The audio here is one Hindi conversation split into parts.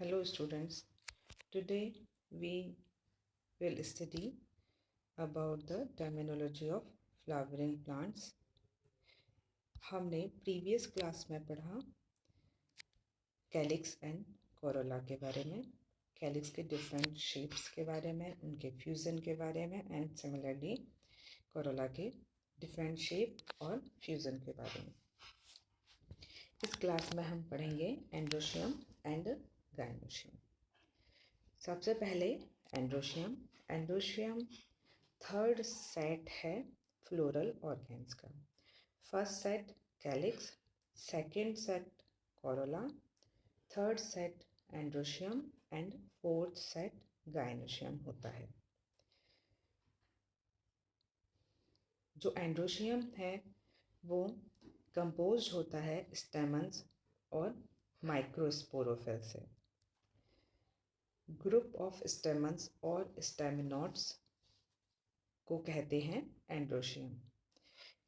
Hello students, today we will study about the terminology of flowering plants. हमने प्रीवियस क्लास में पढ़ा कैलिक्स एंड कोरोला के बारे में, कैलिक्स के डिफरेंट शेप्स के बारे में, उनके फ्यूज़न के बारे में एंड सिमिलरली कोरोला के डिफरेंट शेप और फ्यूज़न के बारे में। इस क्लास में हम पढ़ेंगे एंड्रोशियम एंड गायनोशियम। सबसे पहले एंड्रोशियम। एंड्रोशियम थर्ड सेट है फ्लोरल ऑर्गेन्स का। First set calyx, second set Corolla, third set androecium and fourth set gynoecium होता है। जो एंड्रोशियम है वो कंपोज होता है स्टेमन्स और माइक्रोस्पोरोफिल से। ग्रुप ऑफ स्टेमन्स और स्टेमिनोड्स को कहते हैं एंड्रोशियम,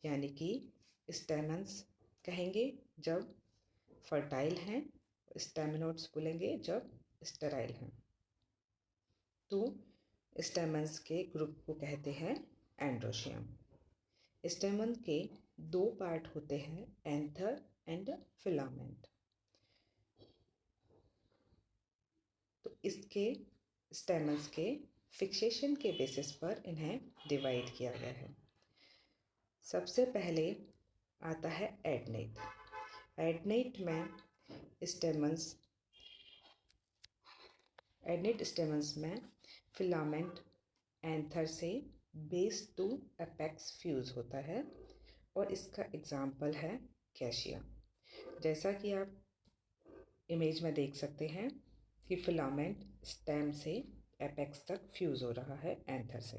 यानी कि स्टेमन्स कहेंगे जब फर्टाइल हैं, स्टेमिनोड्स बोलेंगे जब स्टेराइल हैं। तो स्टेमन्स के ग्रुप को कहते हैं एंड्रोशियम। स्टेमन के दो पार्ट होते हैं, एंथर एंड फिलामेंट। तो इसके स्टेमन्स के फिक्सेशन के बेसिस पर इन्हें डिवाइड किया गया है। सबसे पहले आता है एडनेट। एडनेट स्टेमन्स में फिलामेंट एंथर से बेस टू एपेक्स फ्यूज होता है और इसका एग्जाम्पल है कैशिया। जैसा कि आप इमेज में देख सकते हैं कि फिलामेंट स्टेम से एपेक्स तक फ्यूज हो रहा है एंथर से।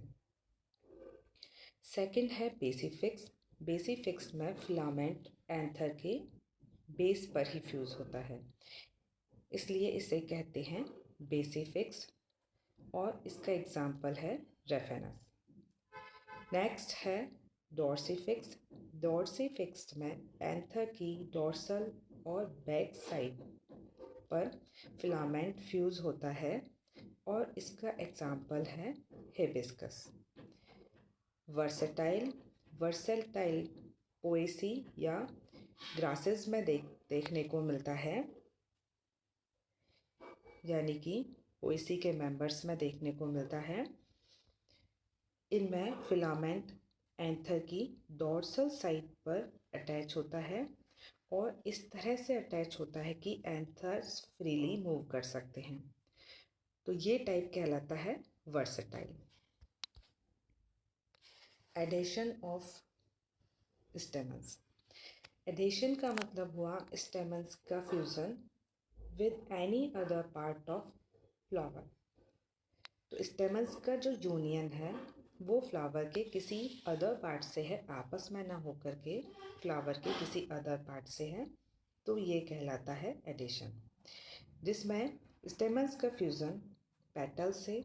सेकंड है बेसिफिक्स। बेसिफिक्स में फिलामेंट एंथर के बेस पर ही फ्यूज होता है, इसलिए इसे कहते हैं बेसिफिक्स और इसका एग्जाम्पल है रेफेनस। नेक्स्ट है डॉर्सिफिक्स। डॉर्सिफिक्स में एंथर की डॉर्सल और बैक साइड पर फिलामेंट फ्यूज होता है और इसका एग्जाम्पल है हिबिस्कस। वर्सेटाइल पोएसी या ग्रासेस में देखने को मिलता है, यानी कि पोएसी के मेंबर्स में देखने को मिलता है। इनमें फिलामेंट एंथर की डॉर्सल साइड पर अटैच होता है और इस तरह से अटैच होता है कि एंथर्स फ्रीली मूव कर सकते हैं। तो ये टाइप कहलाता है versatile. Adhesion of stamens. Adhesion का मतलब हुआ स्टेमन्स का fusion with any other part of flower. तो स्टेमन्स का जो यूनियन है वो फ्लावर के किसी अदर पार्ट से है, आपस में ना होकर के फ्लावर के किसी अदर पार्ट से है, तो ये कहलाता है एडिशन, जिसमें स्टेमन्स का फ्यूज़न पेटल से,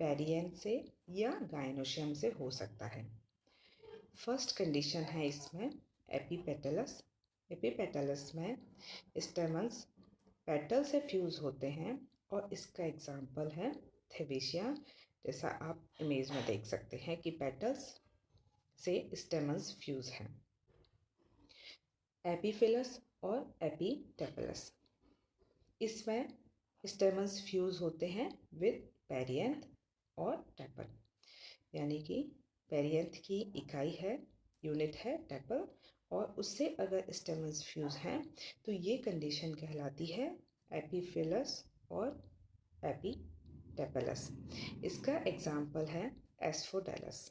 पेरियन से या गायनोशियम से हो सकता है। फर्स्ट कंडीशन है इसमें एपीपेटलस। एपीपेटलस में स्टेमन्स पेटल से फ्यूज होते हैं और इसका एग्जाम्पल है थेवेशिया। जैसा आप इमेज में देख सकते हैं कि पेटल्स से स्टेमन्स फ्यूज हैं। एपीफिलस और एपीटेपलस, इसमें स्टेमन्स फ्यूज होते हैं विद पेरियंथ और टेपल, यानी कि पेरियंथ की इकाई है, यूनिट है टेपल, और उससे अगर स्टेमन्स फ्यूज हैं तो ये कंडीशन कहलाती है एपीफिलस और एपीटेपलस। इसका एग्जाम्पल है एस्फोडेलस।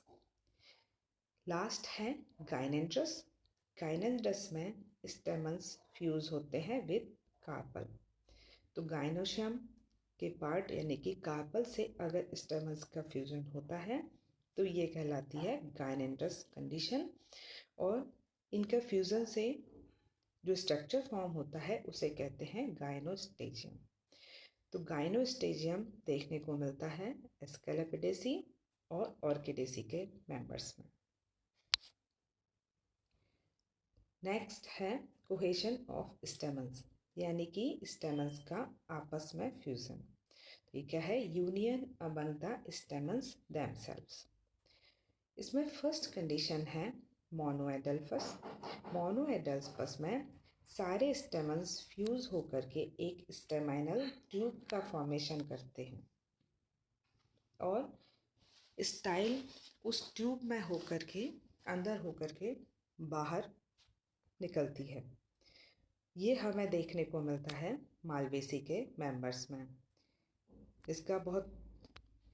लास्ट है गाइनेंड्रस। गाइनेंड्रस में स्टेमन्स फ्यूज होते हैं विद कार्पल। तो गाइनोशियम के पार्ट यानी कि कार्पल से अगर स्टेमन्स का फ्यूजन होता है तो ये कहलाती है गाइनेंड्रस कंडीशन, और इनका फ्यूजन से जो स्ट्रक्चर फॉर्म होता है उसे कहते हैं गाइनोस्टेजियम। तो गाइनोस्टेजियम देखने को मिलता है एस्केलेपिडेसी और ऑर्किडेसी के मेंबर्स में। नेक्स्ट है कोहेशन ऑफ स्टेमन्स, यानी कि स्टेमन्स का आपस में फ्यूजन। तो ये क्या है? Union among the stamens themselves. इसमें फर्स्ट कंडीशन है मोनोएडल्फस। मोनोएडल्फस में सारे स्टेमन्स फ्यूज होकर के एक स्टेमाइनल ट्यूब का फॉर्मेशन करते हैं और स्टाइल उस ट्यूब में होकर के अंदर होकर के बाहर निकलती है। ये हमें देखने को मिलता है मालवेसी के मेंबर्स में। इसका बहुत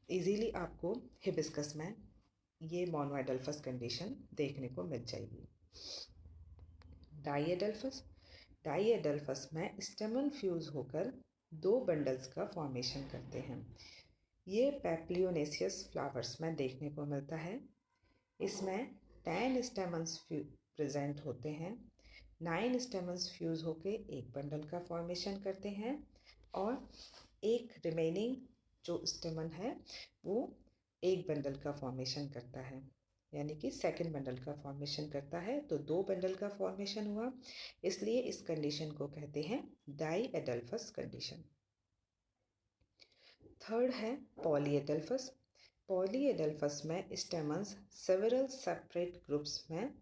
इजीली आपको हिबिस्कस में ये मोनोएडल्फस कंडीशन देखने को मिल जाएगी। डाईएडल्फस। डाईएडल्फस में स्टेमन फ्यूज होकर 2 बंडल्स का फॉर्मेशन करते हैं। ये पैप्लियोनेसियस फ्लावर्स में देखने को मिलता है। इसमें 10 स्टेमन्स प्रेजेंट होते हैं। 9 स्टेमन्स फ्यूज होकर एक बंडल का फॉर्मेशन करते हैं और एक रिमेनिंग जो स्टेमन है वो एक बंडल का फॉर्मेशन करता है, यानी कि सेकंड बंडल का फॉर्मेशन करता है। तो 2 बंडल का फॉर्मेशन हुआ, इसलिए इस कंडीशन को कहते हैं डाईएडल्फस कंडीशन। थर्ड है पॉलीएडल्फस। पॉलीएडल्फस में स्टेमन्स सेवरल सेपरेट ग्रुप्स में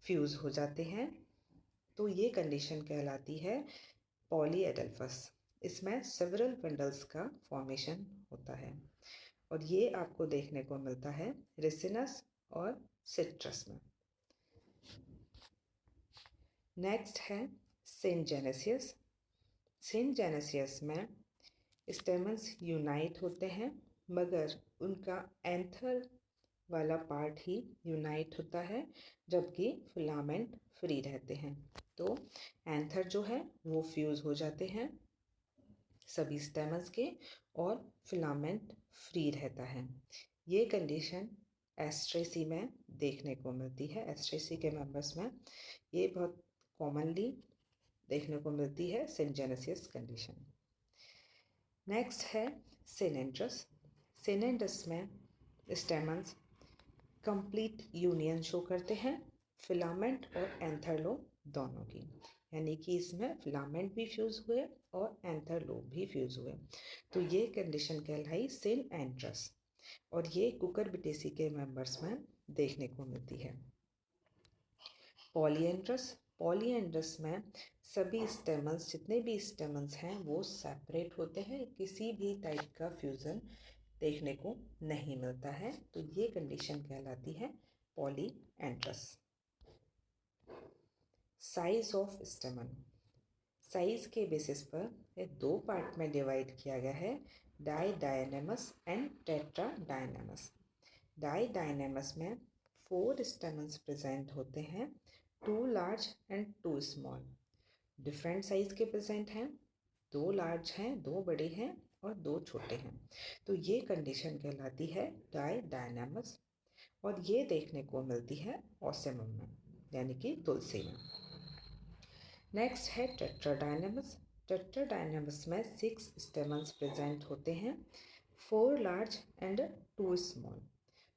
फ्यूज हो जाते हैं, तो ये कंडीशन कहलाती है पॉलीएडल्फस। इसमें सेवरल बंडल्स का फॉर्मेशन होता है और ये आपको देखने को मिलता है रिसिनस और सिट्रस में। नेक्स्ट है सिनजेनेसियस। सिनजेनेसियस में स्टेमन्स यूनाइट होते हैं, मगर उनका एंथर वाला पार्ट ही यूनाइट होता है, जबकि फिलामेंट फ्री रहते हैं। तो एंथर जो है वो फ्यूज हो जाते हैं सभी स्टेमन्स के और फिलामेंट फ्री रहता है। ये कंडीशन एस्ट्रेसी में देखने को मिलती है। एस्ट्रेसी के मेंबर्स में ये बहुत कॉमनली देखने को मिलती है सिनजेनेसियस कंडीशन। नेक्स्ट है सिनेंड्रस। सिनेंड्रस में स्टेमन्स कंप्लीट यूनियन शो करते हैं फिलामेंट और एंथर लोब दोनों की, यानी कि इसमें फिलामेंट भी फ्यूज हुए और एंथर लोब भी फ्यूज हुए। तो ये कंडीशन कहलाई सिनेंड्रस और ये कुकुरबिटेसी के मेंबर्स में देखने को मिलती है। पॉलीएंड्रस। पॉलीएंड्रस में सभी स्टेमन्स, जितने भी स्टेमन्स हैं वो सेपरेट होते हैं, किसी भी टाइप का फ्यूजन देखने को नहीं मिलता है, तो ये कंडीशन कहलाती है पॉलीएंड्रस। Size of स्टेमन। साइज के बेसिस पर ये 2 पार्ट में डिवाइड किया गया है, डाइडायनेमस एंड टेट्राडायनेमस। डाइडायनेमस में 4 स्टेमन्स प्रेजेंट होते हैं, 2 large and 2 small. Different size के प्रेजेंट हैं, 2 लार्ज हैं, 2 बड़े हैं और 2 छोटे हैं। तो ये कंडीशन कहलाती है डाइडायनेमस और ये देखने को मिलती है ऑसेमम में, यानी कि तुलसी में। नेक्स्ट है टेट्राडायनेमस। टेट्राडायनेमस में 6 स्टेमन्स प्रेजेंट होते हैं, 4 लार्ज एंड 2 स्मॉल।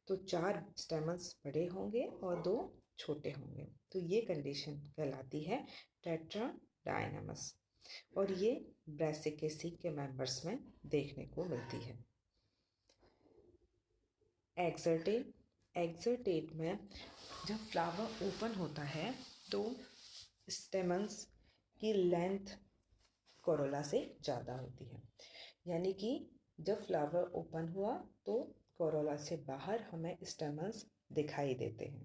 तो 4 स्टेमन्स बड़े होंगे और 2 छोटे होंगे, तो ये कंडीशन कहलाती है टेट्राडायनेमस और ये ब्रैसिकेसी के मेंबर्स में देखने को मिलती है। एक्सर्टेट। एक्सर्टेट में जब फ्लावर ओपन होता है तो स्टेमन्स की लेंथ कोरोला से ज़्यादा होती है, यानी कि जब फ्लावर ओपन हुआ तो कोरोला से बाहर हमें स्टेमन्स दिखाई देते हैं,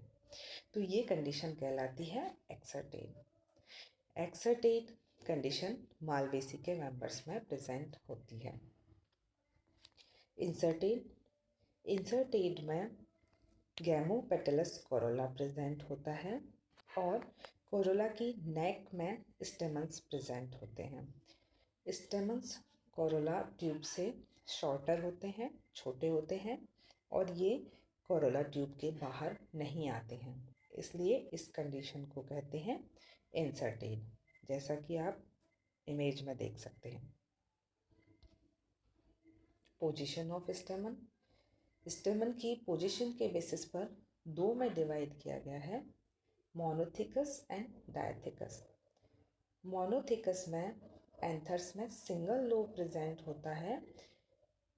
तो ये कंडीशन कहलाती है एक्सर्टेट। एक्सर्टेट कंडीशन मालवेसी के मेंबर्स में प्रेजेंट होती है। इंसर्टेट। इंसर्टेट में गैमोपेटलस कोरोला प्रेजेंट होता है और कोरोला की नेक में स्टेमन्स प्रेजेंट होते हैं। स्टेमन्स कोरोला ट्यूब से शॉर्टर होते हैं, छोटे होते हैं और ये कोरोला ट्यूब के बाहर नहीं आते हैं, इसलिए इस कंडीशन को कहते हैं इंसर्टेड, जैसा कि आप इमेज में देख सकते हैं। Position of स्टेमन। स्टेमन की पोजीशन के बेसिस पर 2 में डिवाइड किया गया है, मोनोथिकस एंड डायथिकस। मोनोथिकस में एंथर्स में सिंगल लोब प्रेजेंट होता है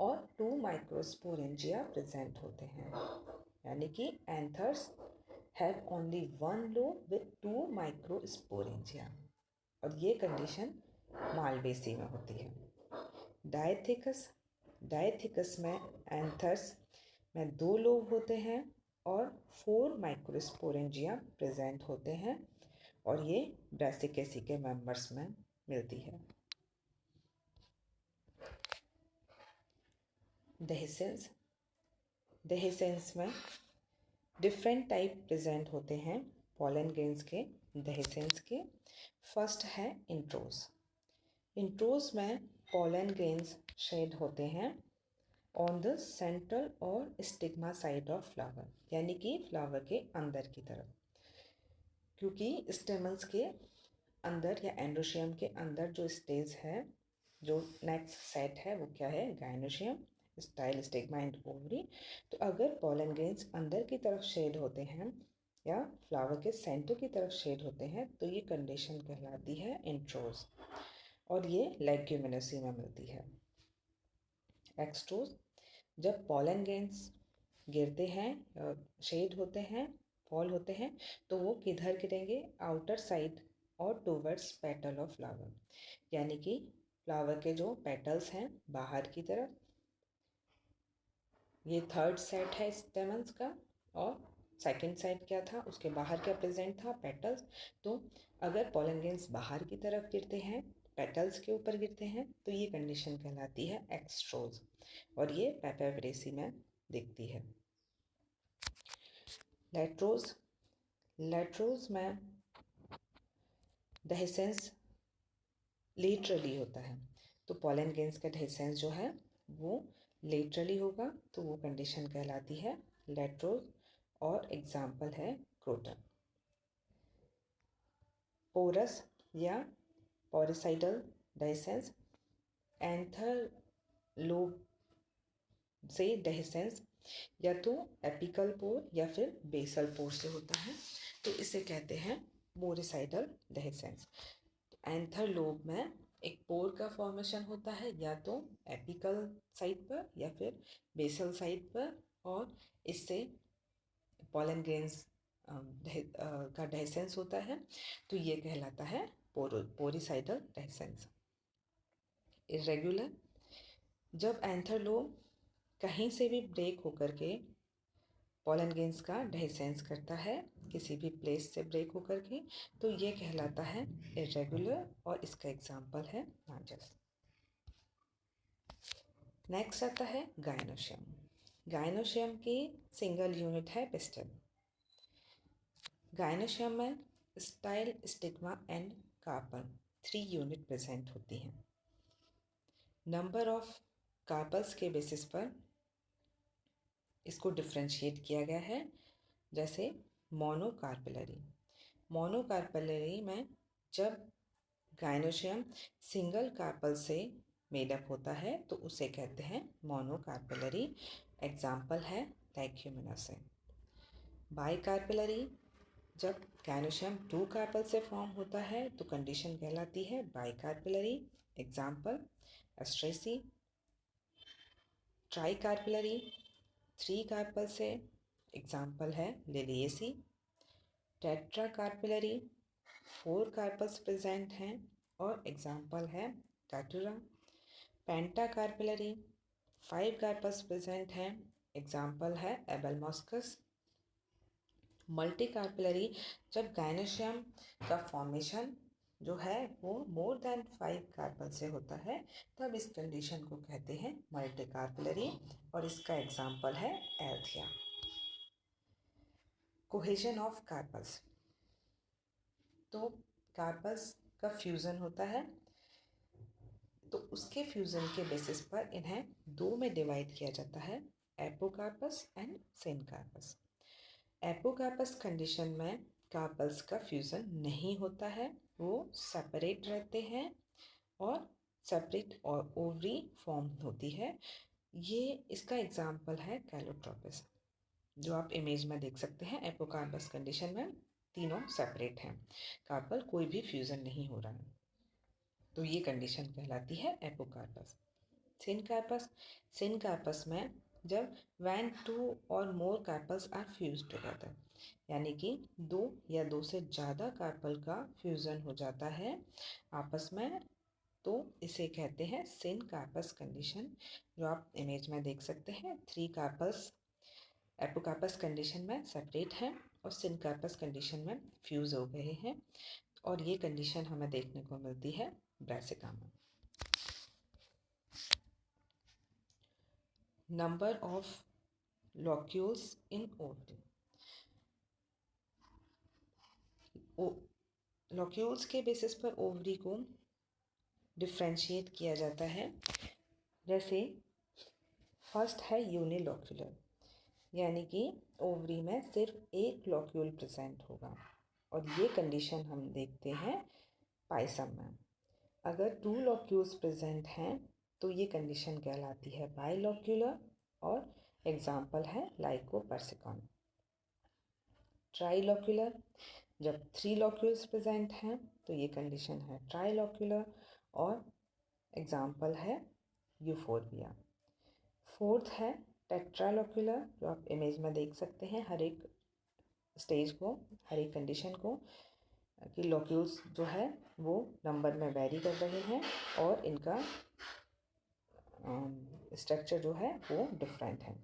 और 2 माइक्रोस्पोरेंजिया प्रेजेंट होते हैं, यानी कि anthers have only 1 lobe with 2 microsporangia, और ये कंडीशन मालवेसी में होती है। डायथिकस में एंथर्स में 2 लोब होते हैं और 4 माइक्रोस्पोरेंजिया प्रेजेंट होते हैं, और ये ब्रासिकेसी के मेंबर्स में मिलती है। देहिसेंस में डिफरेंट टाइप प्रेजेंट होते हैं पॉलन ग्रेन्स के देहिसेंस के। फर्स्ट है इंट्रोज में पॉलन ग्रेन्स शेड होते हैं ऑन द सेंट्रल और स्टिग्मा साइड ऑफ फ्लावर, यानी कि फ्लावर के अंदर की तरफ, क्योंकि स्टेमन्स के अंदर या एंडोशियम के अंदर जो स्टेज है, जो नेक्स्ट सेट है, वो क्या है, gynoecium, style, stigma and ovary. तो अगर पॉलन ग्रेन्स अंदर की तरफ शेड होते हैं या फ्लावर के सेंटर की तरफ शेड होते हैं तो ये कंडीशन कहलाती है इंट्रोज, और ये लेग्यूमिनेसी में मिलती है। एक्सट्रोज, जब पॉलन ग्रेन्स गिरते हैं, शेड होते हैं, फॉल होते हैं, तो वो किधर गिरेंगे, आउटर साइड और टूवर्ड्स पेटल ऑफ फ्लावर, यानी कि फ्लावर के जो पेटल्स हैं बाहर की तरफ, ये थर्ड सेट है स्टेमन्स का, और सेकंड सेट क्या था, उसके बाहर क्या प्रेजेंट था, पेटल्स। तो अगर पॉलन ग्रेन्स बाहर की तरफ गिरते हैं, पेटल्स के ऊपर गिरते हैं, तो ये कंडीशन कहलाती है एक्सट्रोज, और ये पेपेवरेसी में दिखती है। लेट्रोज में डेहिसेंस लेटरली होता है, तो पॉलन ग्रेन्स का डेहिसेंस जो है वो लेटरली होगा, तो वो कंडीशन कहलाती है लेट्रोज, और एग्जाम्पल है क्रोटन। पोरस या पोरिसाइडल डेहिसेंस, एंथर लोब से डेहिसेंस या तो एपिकल पोर या फिर बेसल पोर से होता है, तो इसे कहते हैं पोरिसाइडल डेहिसेंस। एंथर लोब में एक पोर का फॉर्मेशन होता है या तो एपिकल साइड पर या फिर बेसल साइड पर, और इससे पॉलन ग्रेन्स का डेहिसेंस होता है, तो ये कहलाता है पोरिसाइडल डेहिसेंस। इरेगुलर, जब एंथर लोब कहीं से भी ब्रेक होकर के पॉलन ग्रेन्स का डेहिसेंस करता है, किसी भी प्लेस से ब्रेक होकर के, तो ये कहलाता है इरेगुलर, और इसका एग्जाम्पल है नाजस। नेक्स्ट आता है गाइनोशियम। गाइनोशियम की सिंगल यूनिट है पिस्टल। गाइनोशियम में style, stigma and carpel 3 unit present होती हैं। नंबर ऑफ कार्पल्स के बेसिस पर इसको डिफ्रेंशिएट किया गया है, जैसे मोनोकार्पेलरी में जब गाइनोशियम सिंगल कार्पल से मेडअप होता है तो उसे कहते हैं मोनोकार्पेलरी, एग्जाम्पल है लेग्यूमिनोसा। बाइकार्पेलरी, जब गाइनोशियम 2 कार्पल से फॉर्म होता है तो कंडीशन कहलाती है बाइकार्पेलरी, एग्जाम्पल एस्ट्रेसी। ट्राइकार्पेलरी, 3 कार्पल से, एग्जाम्पल है लिलिएसी। टेट्राकार्पेलरी, 4 कार्पल्स प्रेजेंट हैं और एग्जाम्पल है टाटुरा। पेंटाकार्पेलरी, 5 कार्पल्स प्रेजेंट हैं, एग्जाम्पल है एबेलमॉस्कस। मल्टीकार्पेलरी, जब गाइनोशियम का फॉर्मेशन जो है वो मोर देन 5 कार्पल से होता है तब इस कंडीशन को कहते हैं मल्टीकार्पेलरी, और इसका एग्जाम्पल है एल्थिया। कोहेजन ऑफ कार्पल्स, तो कार्पल्स का फ्यूज़न होता है, तो उसके फ्यूज़न के बेसिस पर इन्हें 2 में डिवाइड किया जाता है, apocarpous and syncarpous. Apocarpous condition में कार्पल्स का फ्यूज़न नहीं होता है, वो सेपरेट रहते हैं और सेपरेट और ओवरी फॉर्म होती है। ये इसका एग्जाम्पल है कैलोट्रोपिस, जो आप इमेज में देख सकते हैं। एपोकार्पस कंडीशन में तीनों सेपरेट हैं, कार्पल कोई भी फ्यूज़न नहीं हो रहा है। तो ये कंडीशन कहलाती है एपोकार्पस। सिनकार्पस में जब when two or more carpels are fuse together, यानी कि दो या दो से ज़्यादा कार्पल का फ्यूज़न हो जाता है आपस में, तो इसे कहते हैं सिनकार्पस कंडीशन। जो आप इमेज में देख सकते हैं, 3 कार्पल्स एपोकार्पस कंडीशन में सेपरेट हैं और सिनकार्पस कंडीशन में फ्यूज़ हो गए हैं, और ये कंडीशन हमें देखने को मिलती है ब्रासिका में। Number of locules in ovary. Locules के बेसिस पर ओवरी को डिफ्रेंशिएट किया जाता है। जैसे फर्स्ट है यूनिलॉक्यूलर, यानी कि ओवरी में सिर्फ एक लॉक्यूल प्रेजेंट होगा, और ये कंडीशन हम देखते हैं पाइसम में। अगर 2 लॉक्यूल्स प्रेजेंट हैं तो ये कंडीशन कहलाती है बाइलॉक्यूलर, और एग्जाम्पल है लाइकोपर्सिकॉन। ट्राइलॉक्यूलर, जब 3 लॉक्यूल्स प्रेजेंट हैं तो ये कंडीशन है ट्राइलॉक्यूलर, और एग्जाम्पल है यूफोर्बिया। फोर्थ है टेट्रालॉक्यूलर, जो आप इमेज में देख सकते हैं हर एक स्टेज को, हर एक कंडीशन को, कि लॉक्यूल्स जो है वो नंबर में वेरी कर रहे हैं और इनका स्ट्रक्चर जो है वो डिफरेंट है।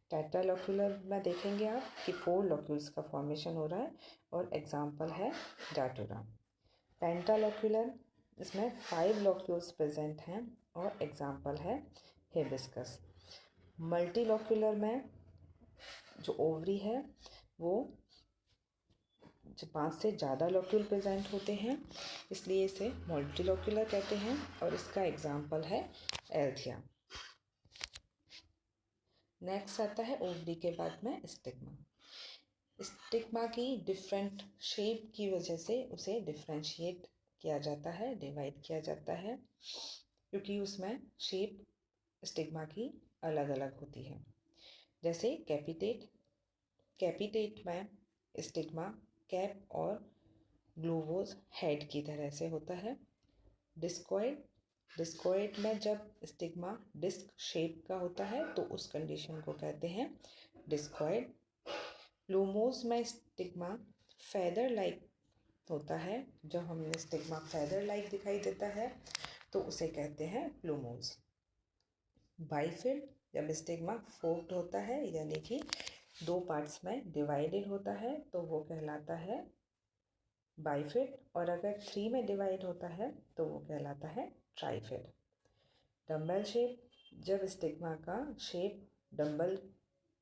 टेट्रालॉक्यूलर में देखेंगे आप कि 4 लॉक्यूल्स का फॉर्मेशन हो रहा है, और एग्जाम्पल है डाटूरा। पेंटालॉक्यूलर, इसमें 5 लॉक्यूल्स प्रेजेंट हैं, और एग्जाम्पल है हिबिस्कस। मल्टीलॉक्यूलर में जो ओवरी है वो 5 से ज़्यादा लॉक्यूल प्रेजेंट होते हैं, इसलिए इसे मल्टीलॉक्यूलर कहते हैं, और इसका एग्जाम्पल है एल्थिया। नेक्स्ट आता है ओवरी के बाद में स्टिग्मा। स्टिग्मा की डिफरेंट शेप की वजह से उसे डिफ्रेंशिएट किया जाता है, डिवाइड किया जाता है, क्योंकि उसमें शेप स्टिग्मा की अलग अलग होती है। जैसे कैपिटेट में स्टिग्मा कैप और ग्लोवोज हेड की तरह से होता है। डिस्कॉइड में जब स्टिग्मा डिस्क शेप का होता है तो उस कंडीशन को कहते हैं डिस्कॉइड। प्लूमोस में स्टिग्मा फेदर लाइक होता है, जब हमें स्टिग्मा फेदर लाइक दिखाई देता है तो उसे कहते हैं प्लूमोस। बाइफिड, जब स्टिग्मा फोर्क्ड होता है यानी कि 2 पार्ट्स में डिवाइडेड होता है तो वो कहलाता है बाइफिड, और अगर 3 में डिवाइड होता है तो वो कहलाता है ट्राइफिड। डम्बल शेप, जब स्टिग्मा का शेप डम्बल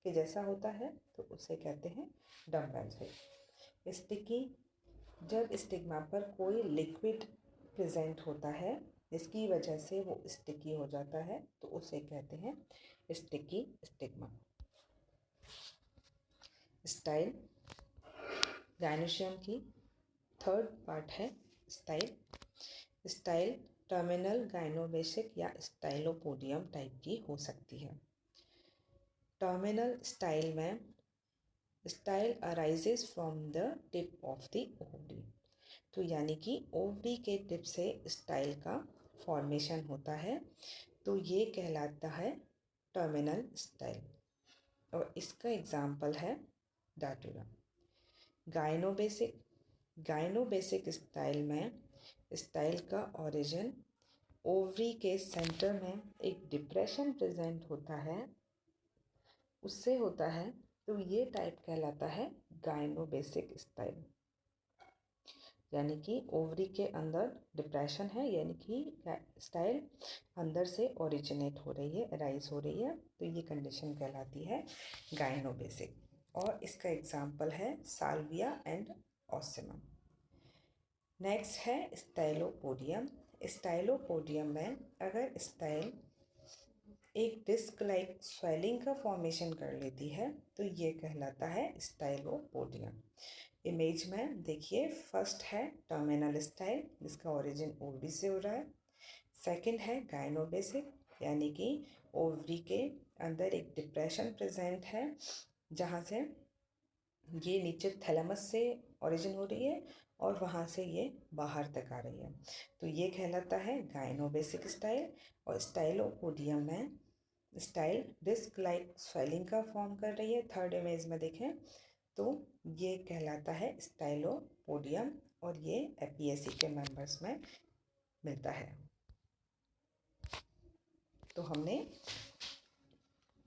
के जैसा होता है तो उसे कहते हैं डम्बल शेप। स्टिकी, जब स्टिग्मा पर कोई लिक्विड प्रेजेंट होता है जिसकी वजह से वो स्टिकी हो जाता है तो उसे कहते हैं स्टिकी स्टिग्मा। स्टाइल, गायनोशियम की थर्ड पार्ट है स्टाइल। स्टाइल टर्मिनल गाइनोबेसिक या स्टाइलोपोडियम टाइप की हो सकती है। टर्मिनल स्टाइल में style arises from the tip of the ovary, तो यानी कि ओवरी के टिप से स्टाइल का फॉर्मेशन होता है, तो ये कहलाता है टर्मिनल स्टाइल, और इसका एग्जाम्पल है डाटूरा। गाइनोबेसिक स्टाइल में स्टाइल का ओरिजिन ओवरी के सेंटर में एक डिप्रेशन प्रेजेंट होता है, उससे होता है, तो ये टाइप कहलाता है गाइनोबेसिक स्टाइल। यानी कि ओवरी के अंदर डिप्रेशन है, यानी कि स्टाइल अंदर से ओरिजिनेट हो रही है, राइज हो रही है, तो ये कंडीशन कहलाती है गाइनोबेसिक, और इसका एग्जाम्पल है साल्विया एंड ऑसिमम। नेक्स्ट है स्टाइलोपोडियम। स्टाइलोपोडियम में अगर स्टाइल एक डिस्क लाइक स्वेलिंग का फॉर्मेशन कर लेती है तो ये कहलाता है स्टाइलोपोडियम। इमेज में देखिए, फर्स्ट है टर्मिनल स्टाइल जिसका ओरिजिन ओवरी से हो रहा है। सेकंड है गाइनोबेसिक, यानी कि ओवरी के अंदर एक डिप्रेशन प्रेजेंट है जहाँ से ये नीचे थैलेमस से ओरिजिन हो रही है और वहाँ से ये बाहर तक आ रही है, तो ये कहलाता है गाइनोबेसिक स्टाइल। और स्टाइलोपोडियम में स्टाइल डिस्क लाइक स्वेलिंग का फॉर्म कर रही है, थर्ड इमेज में देखें तो ये कहलाता है स्टाइलोपोडियम और ये एपियेसी के मेंबर्स में मिलता है। तो हमने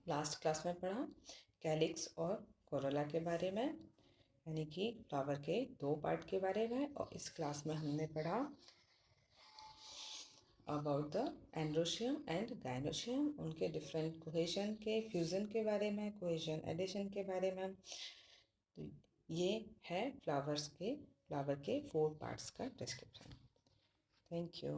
लास्ट क्लास में पढ़ा कैलिक्स और कोरोला के बारे में, यानी कि फ्लावर के दो पार्ट के बारे में, और इस क्लास में हमने पढ़ा about the androecium and gynoecium, उनके डिफरेंट कोहेशन के फ्यूज़न के बारे में, कोहेशन एडिशन के बारे में। तो ये है फ्लावर के 4 पार्ट्स का डिस्क्रिप्शन। Thank you.